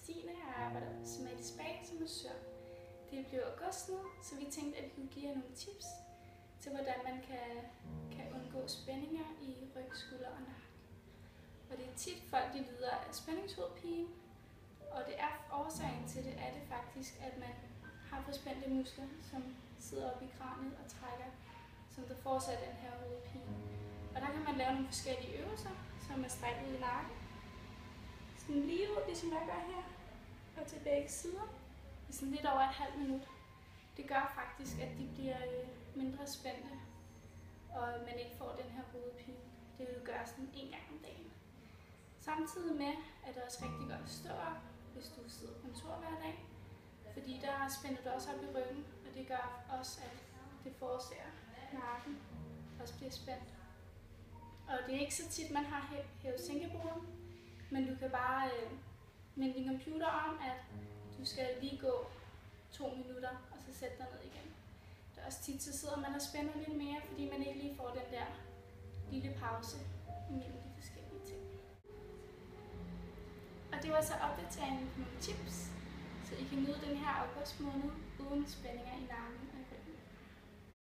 Stine, og jeg arbejder som i spa som massør. Det bliver august nu, så vi tænkte, at vi kunne give jer nogle tips til, hvordan man kan undgå spændinger i ryg, skulder og nakke. Og det er tit folk, de lider af spændingshovedpine, og det er årsagen til det, er det faktisk, at man har for spændte muskler, som sidder oppe i kraniet og trækker, som der forårsager den her hovedpine. Og der kan man lave nogle forskellige øvelser, som er strækket ud i nakken. Sådan lige ud, ligesom jeg gør her, og til begge sider, i sådan lidt over et halvt minut. Det gør faktisk, at de bliver mindre spændte, og man ikke får den her hovedpine. Det vil du gøre sådan en gang om dagen. Samtidig med er det også rigtig godt at stå op, hvis du sidder på en tur hver dag, fordi der spænder du også op i ryggen, og det gør også, at det forårsager nakken også bliver spændt. Og det er ikke så tit, man har hæve-sænkebordet, men du kan bare minde din computer om, at du skal lige gå 2 minutter, og så sætte dig ned igen. Det er også tit, så sidder man og spænder lidt mere, fordi man ikke lige får den der lille pause mellem de forskellige ting. Og det var så opdateringen på nogle tips, så I kan nyde den her august måned uden spændinger i nakken og ryggen.